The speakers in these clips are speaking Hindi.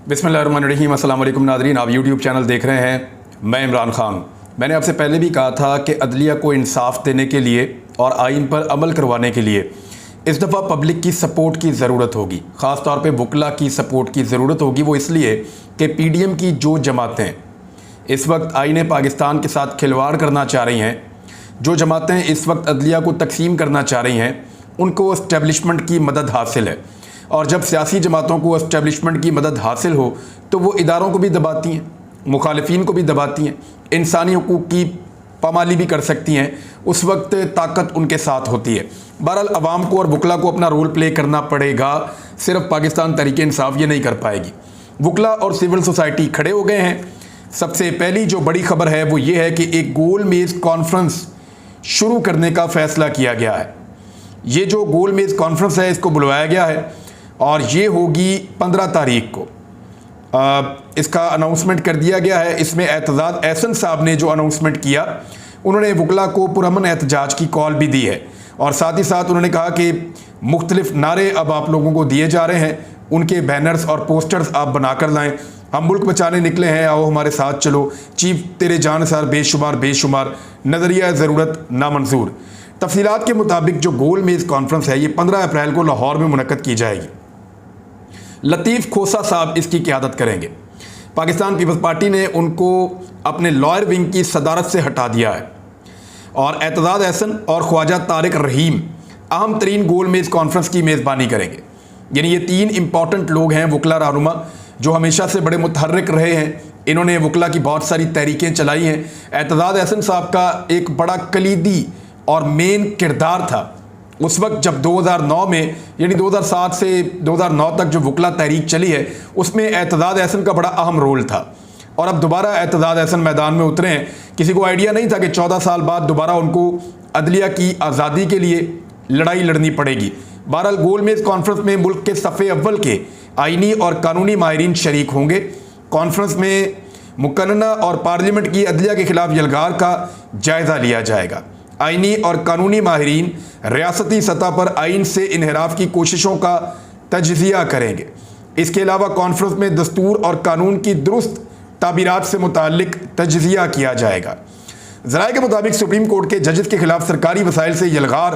बिस्मिल्लाहिर्रहमानिर्रहीम। अस्सलाम वालेकुम नाज़रीन, आप यूट्यूब चैनल देख रहे हैं। मैं इमरान ख़ान। मैंने आपसे पहले भी कहा था कि अदलिया को इंसाफ देने के लिए और आइन पर अमल करवाने के लिए इस दफ़ा पब्लिक की सपोर्ट की ज़रूरत होगी। ख़ास तौर पे वकला की सपोर्ट की ज़रूरत होगी। वो इसलिए कि PDM की जो जमातें इस वक्त आइन पाकिस्तान के साथ खिलवाड़ करना चाह रही हैं, जो जमातें इस वक्त अदलिया को तकसीम करना चाह रही हैं, उनको इस्टेब्लिशमेंट की मदद हासिल है। और जब सियासी जमातों को इस्टेब्लिशमेंट की मदद हासिल हो तो वो इदारों को भी दबाती हैं, मुखालिफिन को भी दबाती हैं, इंसानी हुकूक की पामाली भी कर सकती हैं। उस वक्त ताकत उनके साथ होती है। बहरहाल अवाम को और वकला को अपना रोल प्ले करना पड़ेगा। सिर्फ पाकिस्तान तहरीक इंसाफ ये नहीं कर पाएगी। वकला और सिविल सोसाइटी खड़े हो गए हैं। सबसे पहली जो बड़ी खबर है वो ये है कि एक गोल मेज़ कॉन्फ्रेंस शुरू करने का फ़ैसला किया गया है। ये जो गोल मेज़ कॉन्फ्रेंस है इसको बुलवाया गया है और ये होगी 15 तारीख को। इसका अनाउंसमेंट कर दिया गया है। इसमें एतजाज़ एहसन साहब ने जो अनाउंसमेंट किया, उन्होंने वकला को पुरअमन एहतजाज की कॉल भी दी है और साथ ही साथ उन्होंने कहा कि मुख्तलिफ नारे अब आप लोगों को दिए जा रहे हैं, उनके बैनर्स और पोस्टर्स आप बनाकर लाएं। हम मुल्क बचाने निकले हैं, आओ हमारे साथ चलो, चीफ तेरे जानसार बेशुमार बेशुमार, नज़रिया ज़रूरत नामंजूर। तफसीलात के मुताबिक जो गोल मेज़ कॉन्फ्रेंस है ये 15 अप्रैल को लाहौर में मुनक्कद की जाएगी। लतीफ़ खोसा साहब इसकी क़यादत करेंगे। पाकिस्तान पीपल्स पार्टी ने उनको अपने लॉयर विंग की सदारत से हटा दिया है और एतजाज़ एहसन और ख्वाजा तारिक रहीम अहम तरीन गोल मेज़ कॉन्फ्रेंस की मेज़बानी करेंगे। यानी ये 3 इंपॉर्टेंट लोग हैं वकला रहनुमा जो हमेशा से बड़े मुतहर्रिक रहे हैं। इन्होंने वकला की बहुत सारी तहरीकें चलाई हैं। एतजाज़ एहसन साहब का एक बड़ा कलीदी और मेन किरदार था उस वक्त जब 2009 में, यानी 2007 से 2009 तक जो वकला तहरीक चली है उसमें एतजाज़ एहसन का बड़ा अहम रोल था। और अब दोबारा एतजाज़ एहसन मैदान में उतरे हैं। किसी को आइडिया नहीं था कि 14 साल बाद दोबारा उनको अदलिया की आज़ादी के लिए लड़ाई लड़नी पड़ेगी। बहरहाल गोल मेज़ कॉन्फ्रेंस में मुल्क के सफ़े अव्वल के आइनी और कानूनी माहिरीन शरीक होंगे। कॉन्फ्रेंस में मुकन्ना और पार्लियामेंट की अदलिया के खिलाफ यलगार का जायज़ा लिया जाएगा। आइनी और कानूनी माहिरीन रियासती सतह पर आइन से इन्हिराफ की कोशिशों का तजज़िया करेंगे। इसके अलावा कॉन्फ्रेंस में दस्तूर और कानून की दुरुस्त ताबीरात से मुताल्लिक तजज़िया किया जाएगा। ज़राए के मुताबिक सुप्रीम कोर्ट के जजेस के खिलाफ सरकारी वसाइल से यलगार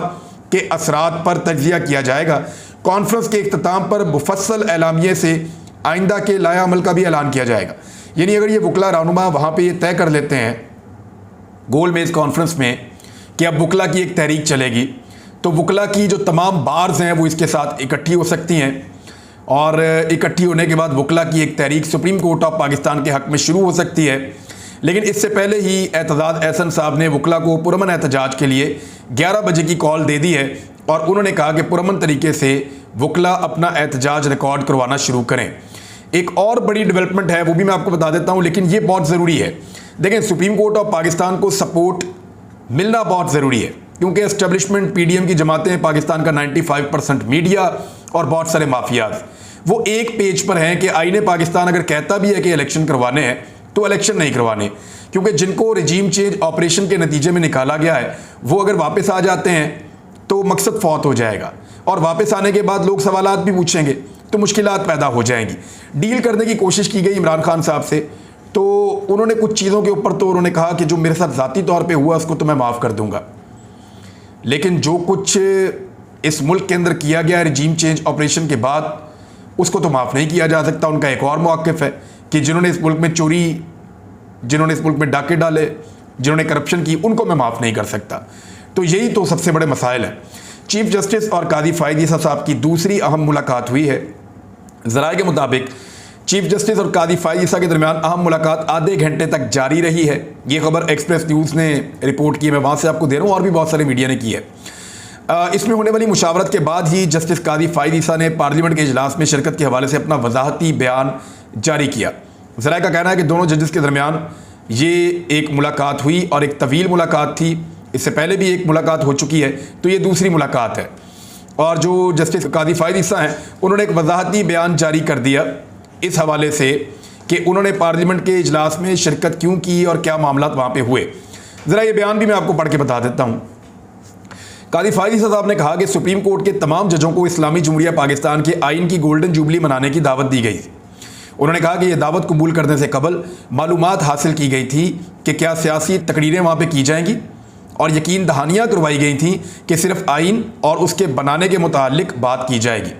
के असरात पर तजज़िया किया जाएगा। कॉन्फ्रेंस के इख्तिताम पर मुफस्सल एलामिये से आइंदा के लाया अमल का भी ऐलान किया जाएगा। यानी अगर ये वकला रहनुमा वहाँ पर ये तय कर लेते हैं गोल मेज़ कॉन्फ्रेंस में कि अब वकला की एक तहरीक चलेगी, तो वकला की जो तमाम बार्स हैं वो इसके साथ इकट्ठी हो सकती हैं और इकट्ठी होने के बाद वकला की एक तहरीक सुप्रीम कोर्ट ऑफ पाकिस्तान के हक़ में शुरू हो सकती है। लेकिन इससे पहले ही एतजाज़ एहसन साहब ने वकला को पुरअमन एहतजाज के लिए 11 बजे की कॉल दे दी है और उन्होंने कहा कि पुरअमन तरीके से वकला अपना एहतजाज रिकॉर्ड करवाना शुरू करें। एक और बड़ी डेवलपमेंट है वो भी मैं आपको बता देता हूँ, लेकिन ये बहुत ज़रूरी है। देखें, सुप्रीम कोर्ट ऑफ पाकिस्तान को सपोर्ट मिलना बहुत ज़रूरी है क्योंकि एस्टेब्लिशमेंट PDM की जमातें, पाकिस्तान का 95% मीडिया और बहुत सारे माफियाज वो एक पेज पर हैं कि आईने पाकिस्तान अगर कहता भी है कि इलेक्शन करवाने हैं तो इलेक्शन नहीं करवाने, क्योंकि जिनको रजीम चेंज ऑपरेशन के नतीजे में निकाला गया है वो अगर वापस आ जाते हैं तो मकसद फौत हो जाएगा और वापस आने के बाद लोग सवालात भी पूछेंगे तो मुश्किलात पैदा हो जाएंगी। डील करने की कोशिश की गई इमरान खान साहब से, तो उन्होंने कुछ चीज़ों के ऊपर तो उन्होंने कहा कि जो मेरे साथ ज़ाती तौर पे हुआ उसको तो मैं माफ़ कर दूंगा, लेकिन जो कुछ इस मुल्क के अंदर किया गया रजीम चेंज ऑपरेशन के बाद उसको तो माफ़ नहीं किया जा सकता। उनका एक और मौक़िफ़ है कि जिन्होंने इस मुल्क में चोरी, जिन्होंने इस मुल्क में डाके डाले, जिन्होंने करप्शन की, उनको मैं माफ़ नहीं कर सकता। तो यही तो सबसे बड़े मसाइल हैं। चीफ जस्टिस और कादी फ़ायद ईसा साहब की दूसरी अहम मुलाकात हुई है। ज़राए के मुताबिक चीफ जस्टिस और कादी फ़ायद ईसा के दरमियान अहम मुलाकात आधे घंटे तक जारी रही है। ये खबर एक्सप्रेस न्यूज़ ने रिपोर्ट की, मैं वहाँ से आपको दे रहा हूँ और भी बहुत सारे मीडिया ने की है। इसमें होने वाली मुशावरत के बाद ही जस्टिस कादी फ़ायद ईसा ने पार्लियामेंट के इजलास में शिरकत के हवाले से अपना वजाहती बयान जारी किया। ज़राए का कहना है कि दोनों जजेस के दरमियान ये एक मुलाकात हुई और एक तवील मुलाकात थी। इससे पहले भी एक मुलाकात हो चुकी है, तो ये दूसरी मुलाकात है। और जो जस्टिस कादी फ़ायद ईसा हैं उन्होंने एक वजाहती बयान जारी कर दिया इस हवाले से कि उन्होंने पार्लियामेंट के इजलास में शिरकत क्यों की और क्या मामला वहाँ पे हुए। ज़रा ये बयान भी मैं आपको पढ़ के बता देता हूँ। कादी फ़ायद ईसा साहब ने कहा कि सुप्रीम कोर्ट के तमाम जजों को इस्लामी जमहूरिया पाकिस्तान के आइन की गोल्डन जुबली मनाने की दावत दी गई। उन्होंने कहा कि यह दावत कबूल करने से कबल मालूमात हासिल की गई थी कि क्या सियासी तकरीरें वहाँ पे की जाएंगी और यकीन दहानियाँ करवाई गई थी कि सिर्फ आइन और उसके बनाने के मुतालिक बात की जाएगी,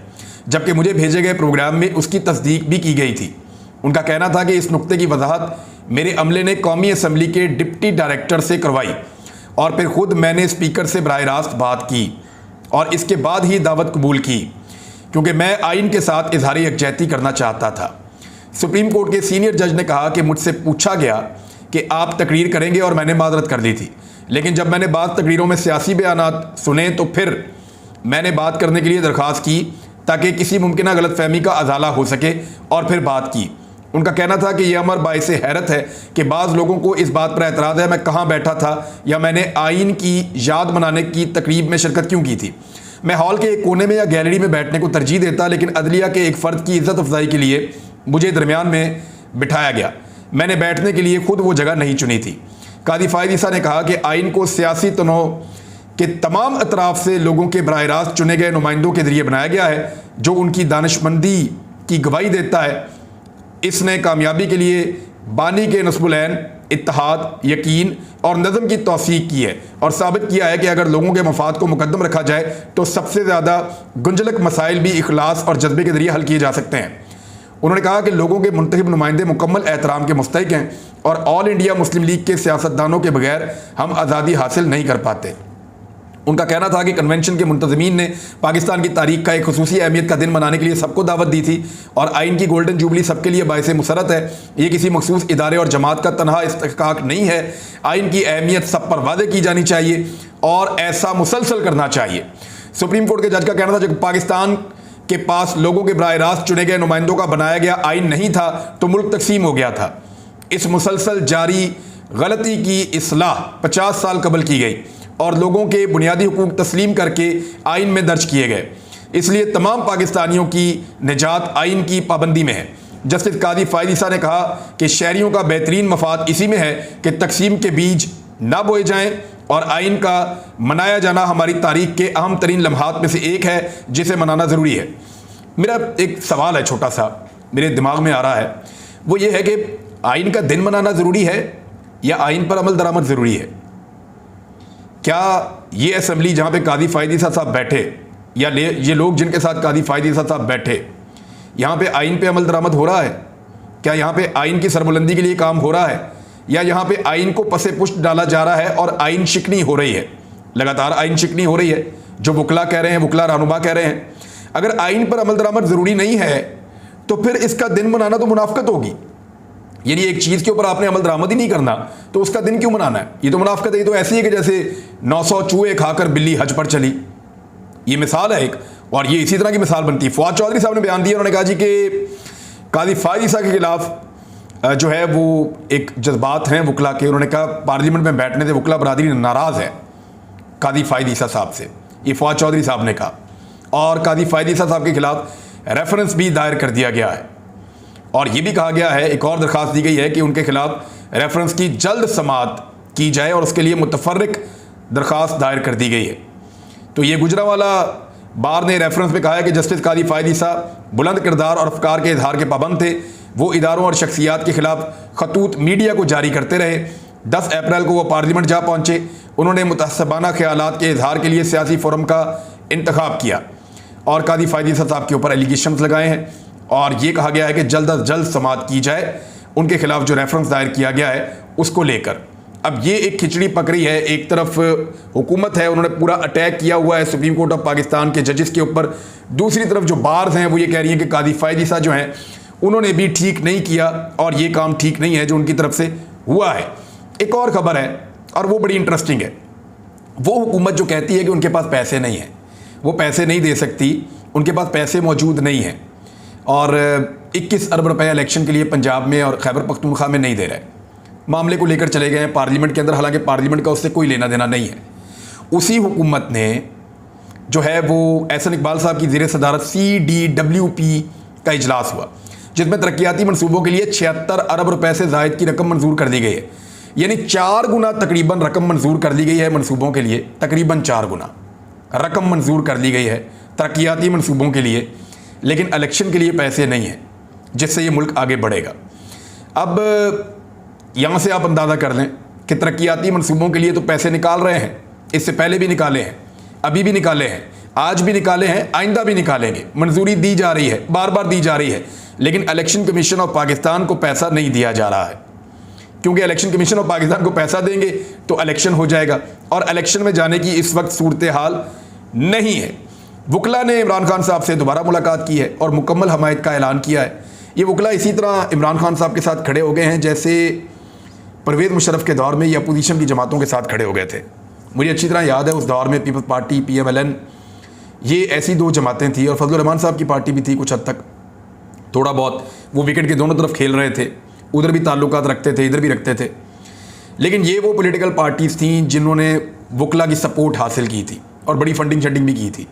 जबकि मुझे भेजे गए प्रोग्राम में उसकी तस्दीक भी की गई थी। उनका कहना था कि इस नुक्ते की वजाहत मेरे अमले ने कौमी असम्बली के डिप्टी डायरेक्टर से करवाई और फिर खुद मैंने स्पीकर से बराह रास्त बात की और इसके बाद ही दावत कबूल की, क्योंकि मैं आइन के साथ इजहार यकजहती करना चाहता था। सुप्रीम कोर्ट के सीनियर जज ने कहा कि मुझसे पूछा गया कि आप तकरीर करेंगे और मैंने माजरत कर दी थी, लेकिन जब मैंने बाद तकरीरों में सियासी बयानात सुने तो फिर मैंने बात करने के लिए दरख्वास्त की ताकि किसी मुमकिन गलतफहमी का अजाला हो सके और फिर बात की। उनका कहना था कि यह अमर बाइस हैरत है कि बाज़ लोगों को इस बात पर एतराज़ है मैं कहाँ बैठा था या मैंने आइन की याद मनाने की तकरीब में शिरकत क्यों की थी। मैं हॉल के एक कोने में या गैलरी में बैठने को तरजीह देता, लेकिन अदलिया के एक फ़र्द की इज़्ज़त अफजाई के लिए मुझे दरमियान में बिठाया गया। मैंने बैठने के लिए खुद वो जगह नहीं चुनी थी। कादी फ़ायद ईसा ने कहा कि आइन को सियासी तनों के तमाम अतराफ़ से लोगों के बराह रास्त चुने गए नुमाइंदों के ज़रिए बनाया गया है, जो उनकी दानिशमंदी की गवाही देता है। इसने कामयाबी के लिए बानी के नस्बुलैन, इत्तेहाद, यकीन और नज़म की तौसीक की है और साबित किया है कि अगर लोगों के मफाद को मुकद्दम रखा जाए तो सबसे ज़्यादा गुंजलक मसाइल भी इखलास और जज्बे के ज़रिए हल किए जा सकते हैं। उन्होंने कहा कि लोगों के मुंतखब नुमाइंदे मुकम्मल एहतराम के मुस्तहिक हैं और ऑल इंडिया मुस्लिम लीग के सियासतदानों के बगैर हम आज़ादी हासिल नहीं कर पाते। उनका कहना था कि कन्वेंशन के मुंतज़मीन ने पाकिस्तान की तारीख का एक खुसूसी अहमियत का दिन मनाने के लिए सबको दावत दी थी और आइन की गोल्डन जुबली सबके लिए बाइस मुसरत है। ये किसी मखसूस इदारे और जमात का तनहा इस्तिहकाक नहीं है। आइन की अहमियत सब पर वादे की जानी चाहिए और ऐसा मुसलसल करना चाहिए। सुप्रीम कोर्ट के जज का कहना था जब पाकिस्तान के पास लोगों के बराह रास्त चुने गए नुमाइंदों का बनाया गया आइन नहीं था तो मुल्क तकसीम हो गया था। इस मुसलसल जारी गलती की इस्लाह 50 साल कबल की गई और लोगों के बुनियादी हुकूक तस्लीम करके आइन में दर्ज किए गए। इसलिए तमाम पाकिस्तानियों की निजात आइन की पाबंदी में है। जस्टिस कादी फ़ायद ईसा ने कहा कि शहरियों का बेहतरीन मफाद इसी में है कि तकसीम के बीज ना बोए जाएं और आइन का मनाया जाना हमारी तारीख के अहम तरीन लम्हात में से एक है जिसे मनाना ज़रूरी है। मेरा एक सवाल है छोटा सा, मेरे दिमाग में आ रहा है, वो ये है कि आइन का दिन मनाना ज़रूरी है या आइन पर अमल दरामद ज़रूरी है? क्या ये असम्बली जहाँ पे कादी फ़ायद ईसा साहब बैठे या ये लोग जिनके साथ कादी फ़ायद ईसा साहब बैठे, यहाँ पे आइन पे अमल दरामद हो रहा है? क्या यहाँ पे आइन की सरबुलंदी के लिए काम हो रहा है या यहाँ पे आइन को पसे पुष्ट डाला जा रहा है और आइन शिकनी हो रही है? लगातार आइन शिकनी हो रही है, जो वकला कह रहे हैं, वकला रहनुमा कह रहे हैं। अगर आइन पर अमल दरामद ज़रूरी नहीं है तो फिर इसका दिन मनाना तो मुनाफकत होगी। यानी एक चीज़ के ऊपर आपने अमल दरामद ही नहीं करना तो उसका दिन क्यों मनाना है? ये तो मुनाफकत है। ये तो ऐसी है कि जैसे 900 चूहे खाकर बिल्ली हज पर चली। ये मिसाल है एक, और ये इसी तरह की मिसाल बनती है। फवाद चौधरी साहब ने बयान दिया, उन्होंने कहा जी कि कादी फ़ायद ईसा के खिलाफ जो है वो एक जज्बात हैं वकला के। उन्होंने कहा पार्लियामेंट में बैठने से वकला बरादरी नाराज़ है कादी फ़ायद ईसा साहब से। ये फवाद चौधरी साहब ने कहा और कादी फ़ायद ईसा साहब के खिलाफ रेफरेंस भी दायर कर दिया गया है और ये भी कहा गया है, एक और दरख्वास्त दी गई है कि उनके खिलाफ रेफरेंस की जल्द समाअत की जाए और उसके लिए मुतफर्रिक दरख्वास्त दायर कर दी गई है। तो ये गुजरांवाला बार ने रेफरेंस में कहा है कि जस्टिस कादी फ़ायद ईसा बुलंद किरदार और अफकार के इजहार के पाबंद थे। वो इदारों और शख्सियात के खिलाफ खतूत मीडिया को जारी करते रहे। 10 अप्रैल को वो पार्लियामेंट जा पहुँचे। उन्होंने मुतहस्सबाना ख्यालात के इजहार के लिए सियासी फोरम का इंतखाब किया और कादी फ़ायद ईसा साहब के ऊपर एलिगेशंस लगाए हैं और ये कहा गया है कि जल्द अज जल्द समाअत की जाए उनके खिलाफ जो रेफरेंस दायर किया गया है उसको लेकर। अब ये एक खिचड़ी पक रही है। एक तरफ हुकूमत है, उन्होंने पूरा अटैक किया हुआ है सुप्रीम कोर्ट ऑफ पाकिस्तान के जजेस के ऊपर। दूसरी तरफ जो बार्स हैं वो ये कह रही हैं कि कादी फ़ायद ईसा जो हैं उन्होंने भी ठीक नहीं किया और ये काम ठीक नहीं है जो उनकी तरफ से हुआ है। एक और ख़बर है और वो बड़ी इंटरेस्टिंग है। वो हुकूमत जो कहती है कि उनके पास पैसे नहीं हैं, वो पैसे नहीं दे सकती, उनके पास पैसे मौजूद नहीं हैं और 21 अरब रुपए इलेक्शन के लिए पंजाब में और खैबर पख्तूनख्वा में नहीं दे रहे। मामले को लेकर चले गए हैं पार्लियामेंट के अंदर, हालांकि पार्लियामेंट का उससे कोई लेना देना नहीं है। उसी हुकूमत ने जो है वो एहसन इकबाल साहब की ज़ेर सदारत CDWP का इजलास हुआ जिसमें तरक्याती मनसूबों के लिए 76 अरब रुपए से ज़ायद की रकम मंजूर कर दी गई है। यानी 4 गुना तकरीबन रकम मंजूर कर दी गई है मनसूबों के लिए। तकरीबन 4 गुना रकम मंजूर कर दी गई है तरक्याती मनसूबों के लिए, लेकिन इलेक्शन के लिए पैसे नहीं हैं। जिससे ये मुल्क आगे बढ़ेगा। अब यहाँ से आप अंदाज़ा कर लें कि तरक्याती मनसूबों के लिए तो पैसे निकाल रहे हैं, इससे पहले भी निकाले हैं, अभी भी निकाले हैं, आज भी निकाले हैं, आइंदा भी निकालेंगे। मंजूरी दी जा रही है, बार बार दी जा रही है, लेकिन इलेक्शन कमीशन ऑफ पाकिस्तान को पैसा नहीं दिया जा रहा है, क्योंकि इलेक्शन कमीशन ऑफ पाकिस्तान को पैसा देंगे तो इलेक्शन हो जाएगा, और इलेक्शन में जाने की इस वक्त सूरत हाल नहीं है। वकला ने इमरान खान साहब से दोबारा मुलाकात की है और मुकम्मल हमायत का ऐलान किया है। ये वकला इसी तरह इमरान खान साहब के साथ खड़े हो गए हैं जैसे परवेज़ मुशर्रफ के दौर में ये अपोजिशन की जमातों के साथ खड़े हो गए थे। मुझे अच्छी तरह याद है उस दौर में पीपल्स पार्टी, PMLN, ये ऐसी दो जमातें थी, और फजलुर रहमान साहब की पार्टी भी थी कुछ हद तक, थोड़ा बहुत वो विकेट के दोनों तरफ खेल रहे थे, उधर भी ताल्लुकात रखते थे, इधर भी रखते थे। लेकिन ये वो पॉलिटिकल पार्टीज़ थी जिन्होंने वकला की सपोर्ट हासिल की थी और बड़ी फंडिंग शंडिंग भी की थी,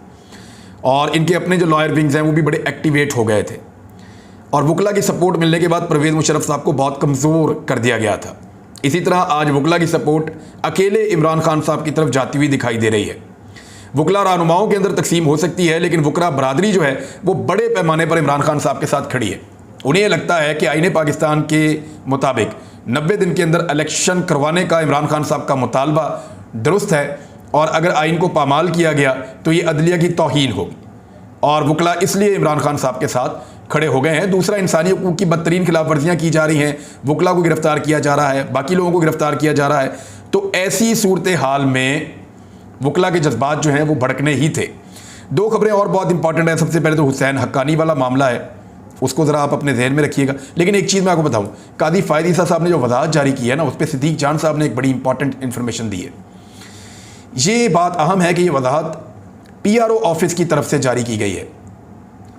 और इनके अपने जो लॉयर विंग्स हैं वो भी बड़े एक्टिवेट हो गए थे। और वकला की सपोर्ट मिलने के बाद परवेज़ मुशर्रफ साहब को बहुत कमज़ोर कर दिया गया था। इसी तरह आज वकला की सपोर्ट अकेले इमरान खान साहब की तरफ जाती हुई दिखाई दे रही है। वकला रहनुमाओं के अंदर तकसीम हो सकती है, लेकिन वकला बरादरी जो है वो बड़े पैमाने पर इमरान खान साहब के साथ खड़ी है। उन्हें यह लगता है कि आईने पाकिस्तान के मुताबिक 90 दिन के अंदर इलेक्शन करवाने का इमरान खान साहब का मुतालबा दुरुस्त है, और अगर आइन को पामाल किया गया तो ये अदलिया की तौहीन होगी, और वकला इसलिए इमरान खान साहब के साथ खड़े हो गए हैं। दूसरा, इंसानी हकूक़ की बदतरीन खिलाफ वर्जियाँ की जा रही हैं, वकला को गिरफ्तार किया जा रहा है, बाकी लोगों को गिरफ्तार किया जा रहा है। तो ऐसी सूरत हाल में वकला के जज्बात जो हैं वो भड़कने ही थे। दो खबरें और बहुत इंपॉर्टेंट हैं। सबसे पहले तो हुसैन हक्कानी वाला मामला है, उसको ज़रा आप अपने जहन में रखिएगा। लेकिन एक चीज़ मैं आपको बताऊँ, कादी फ़ायद ईसा साहब ने जो वजाहत जारी की है ना, उस पर सिद्दीक जान साहब ने एक बड़ी इंपॉर्टेंट इन्फॉर्मेशन दी है। ये बात अहम है कि ये वजाहत PRO ऑफिस की तरफ से जारी की गई है।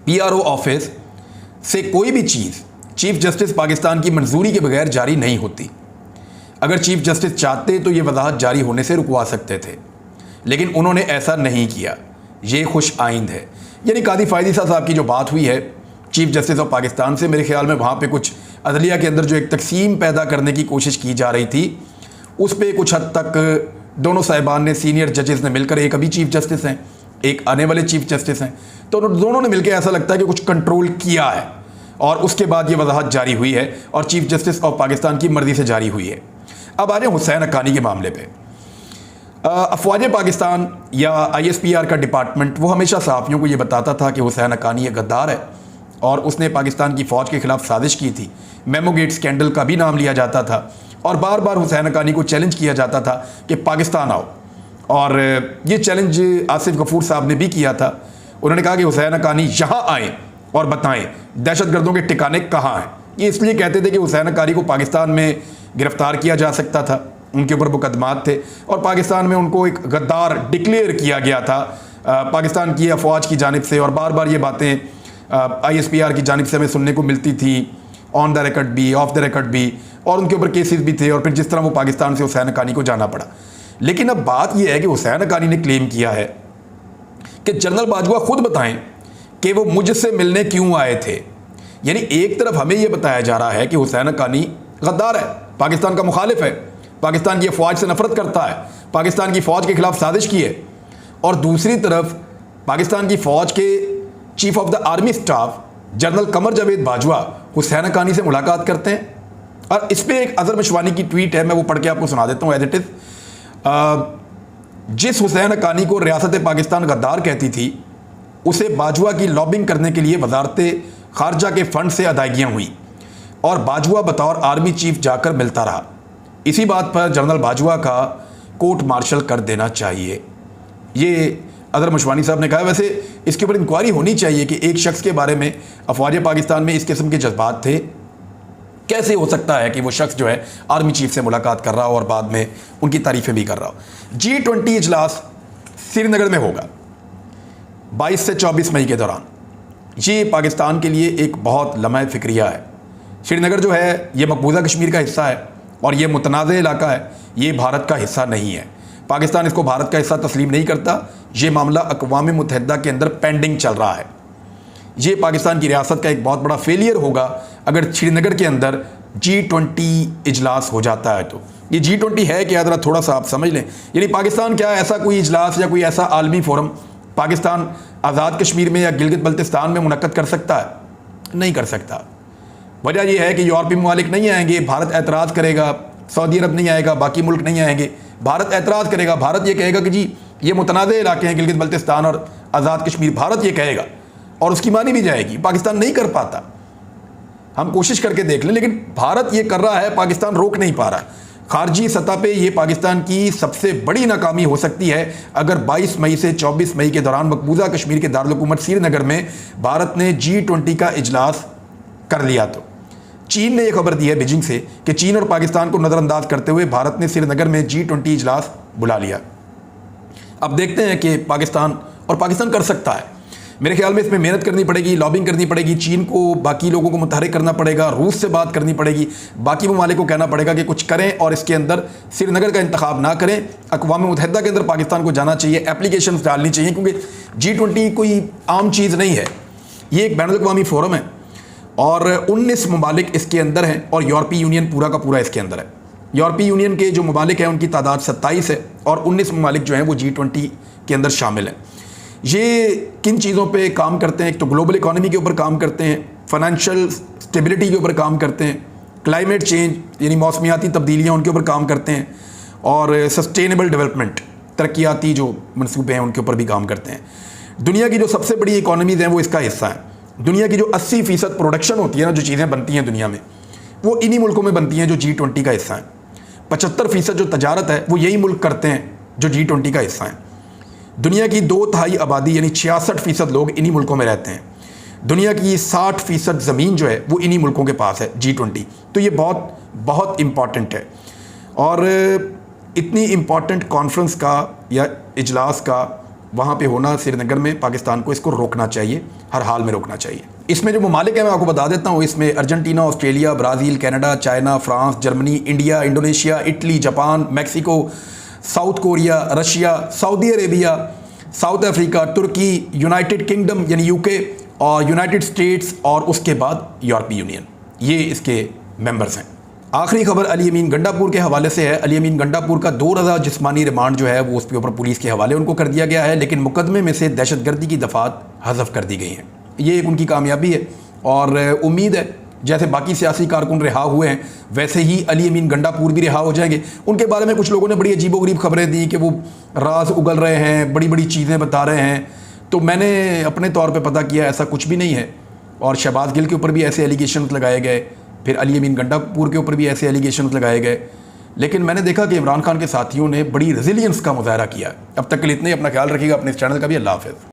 PRO ऑफिस से कोई भी चीज़ चीफ जस्टिस पाकिस्तान की मंजूरी के बगैर जारी नहीं होती। अगर चीफ जस्टिस चाहते तो ये वजाहत जारी होने से रुकवा सकते थे, लेकिन उन्होंने ऐसा नहीं किया। ये खुश आइंद है। यानी कादी फ़ायद ईसा साहब की जो बात हुई है चीफ जस्टिस ऑफ पाकिस्तान से, मेरे ख्याल में वहाँ पे कुछ अदलिया के अंदर जो एक तकसीम पैदा करने की कोशिश की जा रही थी, उस पर कुछ हद तक दोनों साहिबान ने, सीनियर जजेस ने मिलकर, एक अभी चीफ जस्टिस हैं, एक आने वाले चीफ जस्टिस हैं, तो दोनों ने मिलकर ऐसा लगता है कि कुछ कंट्रोल किया है, और उसके बाद ये वजाहत जारी हुई है और चीफ जस्टिस ऑफ पाकिस्तान की मर्जी से जारी हुई है। अब आ रहे हैं हुसैन हक्कानी के मामले पे। अफवाज पाकिस्तान या ISPR का डिपार्टमेंट वो हमेशा सहाफ़ियों को ये बताता था कि हुसैन हक्कानी एक गद्दार है और उसने पाकिस्तान की फ़ौज के ख़िलाफ़ साजिश की थी। मेमोगेट स्कैंडल का भी नाम लिया जाता था, और बार बार हुसैन हक्कानी को चैलेंज किया जाता था कि पाकिस्तान आओ, और ये चैलेंज आसिफ गफूर साहब ने भी किया था। उन्होंने कहा कि हुसैन हक्कानी यहाँ आएँ और बताएं दहशतगर्दों के ठिकाने कहाँ हैं। ये इसलिए कहते थे कि हुसैन हक्कानी को पाकिस्तान में गिरफ्तार किया जा सकता था, उनके ऊपर मुकदमात थे, और पाकिस्तान में उनको एक गद्दार डिक्लेयर किया गया था पाकिस्तान की अफवाज की जानिब से। और बार बार ये बातें ISPR की जानिब से हमें सुनने को मिलती थी, ऑन द रिकॉर्ड भी, ऑफ द रिकॉर्ड भी, और उनके ऊपर केसेस भी थे, और फिर जिस तरह वो पाकिस्तान से हुसैन हक्कानी को जाना पड़ा। लेकिन अब बात यह है कि हुसैन हक्कानी ने क्लेम किया है कि जनरल बाजवा खुद बताएं कि वो मुझसे मिलने क्यों आए थे। यानी एक तरफ हमें यह बताया जा रहा है कि हुसैन हक्कानी गद्दार है, पाकिस्तान का मुखालिफ है, पाकिस्तान की फ़ौज से नफरत करता है, पाकिस्तान की फ़ौज के खिलाफ साजिश की है, और दूसरी तरफ पाकिस्तान की फ़ौज के chief of the army staff general Qamar Javed Bajwa Husain Haqqani से मुलाकात करते हैं। और इस पर एक अजहर मशवानी की ट्वीट है, मैं वो पढ़ के आपको सुना देता हूँ एज इट इज़। जिस हुसैन हक्कानी को रियासत पाकिस्तान गद्दार कहती थी, उसे बाजवा की लॉबिंग करने के लिए वजारत खारजा के फंड से अदायगियाँ हुई, और बाजवा बतौर आर्मी चीफ जाकर मिलता रहा। इसी बात पर जनरल बाजवा का कोर्ट मार्शल कर देना चाहिए, ये अदर मशवानी साहब ने कहा। वैसे इसके ऊपर इंक्वायरी होनी चाहिए कि एक शख्स के बारे में अफवाज पाकिस्तान में इस किस्म के जज्बात थे, कैसे हो सकता है कि वो शख्स जो है आर्मी चीफ से मुलाकात कर रहा हो और बाद में उनकी तारीफ़ें भी कर रहा हो। G20 इजलास श्रीनगर में होगा 22 से 24 मई के दौरान। ये पाकिस्तान के लिए एक बहुत लम्हा फ़िक्रिया है। श्रीनगर जो है ये मकबूजा कश्मीर का हिस्सा है और ये मुतनाज़ इलाका है, ये भारत का हिस्सा नहीं है। पाकिस्तान इसको भारत का हिस्सा तस्लीम नहीं करता। ये मामला अक़वाम मुत्तहिदा के अंदर पेंडिंग चल रहा है। ये पाकिस्तान की रियासत का एक बहुत बड़ा फेलियर होगा अगर श्रीनगर के अंदर G20 इजलास हो जाता है। तो ये G20 है क्या, ज़रा थोड़ा सा आप समझ लें। यानी पाकिस्तान क्या ऐसा कोई इजलास या कोई ऐसा आलमी फोरम पाकिस्तान आज़ाद कश्मीर में या गिलगित बल्तिस्तान में मुनक्कद कर सकता है? नहीं कर सकता। वजह यह है कि यूरोपीय ममालिक नहीं आएंगे, भारत एतराज़ करेगा, सऊदी अरब नहीं आएगा, बाकी मुल्क नहीं आएंगे, भारत एतराज़ करेगा, भारत ये कहेगा कि जी ये मुतनाज़ इलाके हैं गिलगित बल्तिस्तान और आज़ाद कश्मीर, भारत ये कहेगा और उसकी मानी भी जाएगी। पाकिस्तान नहीं कर पाता, हम कोशिश करके देख लें, लेकिन भारत ये कर रहा है, पाकिस्तान रोक नहीं पा रहा। खारजी सतह पे ये पाकिस्तान की सबसे बड़ी नाकामी हो सकती है अगर 22 मई से 24 मई के दौरान मकबूजा कश्मीर के दारुल हुकूमत श्रीनगर में भारत ने G20 का इजलास कर लिया। तो चीन ने यह खबर दी है बीजिंग से कि चीन और पाकिस्तान को नज़रअंदाज करते हुए भारत ने श्रीनगर में G20 इजलास बुला लिया। अब देखते हैं कि पाकिस्तान कर सकता है। मेरे ख्याल में इसमें मेहनत करनी पड़ेगी, लॉबिंग करनी पड़ेगी, चीन को बाकी लोगों को मुतहरिक करना पड़ेगा, रूस से बात करनी पड़ेगी, बाकी ममालिक को कहना पड़ेगा कि कुछ करें और इसके अंदर श्रीनगर का इंतखाब ना करें। अक़वाम मुत्तहिदा के अंदर पाकिस्तान को जाना चाहिए, एप्लीकेशन डालनी चाहिए, क्योंकि G20 कोई आम चीज़ नहीं है, ये एक बैनुल अक़वामी फ़ोरम है और 19 ममालिक इसके अंदर हैं और यूरोपीय यूनियन पूरा का पूरा इसके अंदर है। यूरोपीय यूनियन के जो ममालिक हैं उनकी तादाद 27 है और 19 ममालिक जो हैं वो G20 के अंदर शामिल हैं। ये किन चीज़ों पे काम करते हैं? एक तो ग्लोबल इकोनॉमी के ऊपर काम करते हैं, फाइनेंशियल स्टेबिलिटी के ऊपर काम करते हैं, क्लाइमेट चेंज यानी मौसमियाती तब्दीलियाँ उनके ऊपर काम करते हैं और सस्टेनेबल डेवलपमेंट तरक्याती जो मनसूबे हैं उनके ऊपर भी काम करते हैं। दुनिया की जो सबसे बड़ी इकोनॉमीज़ हैं वो इसका हिस्सा है। दुनिया की जो 80% प्रोडक्शन होती है ना, जो चीज़ें बनती हैं दुनिया में, वो इन्हीं मुल्कों में बनती हैं जो G20 का हिस्सा है। 75% जो तजारत है वो यही मुल्क करते हैं जो G20 का हिस्सा है। दुनिया की 2/3 आबादी यानी 66% लोग इन्हीं मुल्कों में रहते हैं। दुनिया की 60% ज़मीन जो है वो इन्हीं मुल्कों के पास है G20। तो ये बहुत बहुत इम्पॉर्टेंट है और इतनी इम्पॉर्टेंट कॉन्फ्रेंस का या इजलास का वहाँ पे होना श्रीनगर में, पाकिस्तान को इसको रोकना चाहिए, हर हाल में रोकना चाहिए। इसमें जो ममालिक हैं मैं आपको बता देता हूँ, इसमें Argentina, Australia, Brazil, Canada, China, France, Germany, India, Indonesia, Italy, Japan, Mexico, South Korea, Russia, Saudi Arabia, South Africa, Turkey, United Kingdom यानी UK और यूनाइटेड स्टेट्स और उसके बाद यूरोपीय यूनियन, ये इसके मेंबर्स हैं। आखिरी खबर अली अमीन गंडापुर के हवाले से है। अली अमीन गंडापुर का 2 रोज़ा जिस्मानी रिमांड जो है वो उसके ऊपर पुलिस के हवाले उनको कर दिया गया है, लेकिन मुकदमे में से दहशतगर्दी की दफ़ात हज़फ कर दी गई हैं। ये एक उनकी कामयाबी है और उम्मीद है जैसे बाकी सियासी कारकुन रिहा हुए हैं वैसे ही अली अमीन गंडापुर भी रिहा हो जाएंगे। उनके बारे में कुछ लोगों ने बड़ी अजीबोगरीब खबरें दी कि वो राज उगल रहे हैं, बड़ी बड़ी चीज़ें बता रहे हैं। तो मैंने अपने तौर पे पता किया ऐसा कुछ भी नहीं है और शहबाज गिल के ऊपर भी ऐसे एलिगेशंस लगाए गए, फिर अली अमीन गंडापुर के ऊपर भी ऐसे एलिगेशंस लगाए गए, लेकिन मैंने देखा कि इमरान खान के साथियों ने बड़ी रेजिलियंस का मुजाहरा किया। अब तक के लिए इतने, अपना ख्याल रखिएगा, अपने इस चैनल का भी। अल्लाह हाफ़िज़।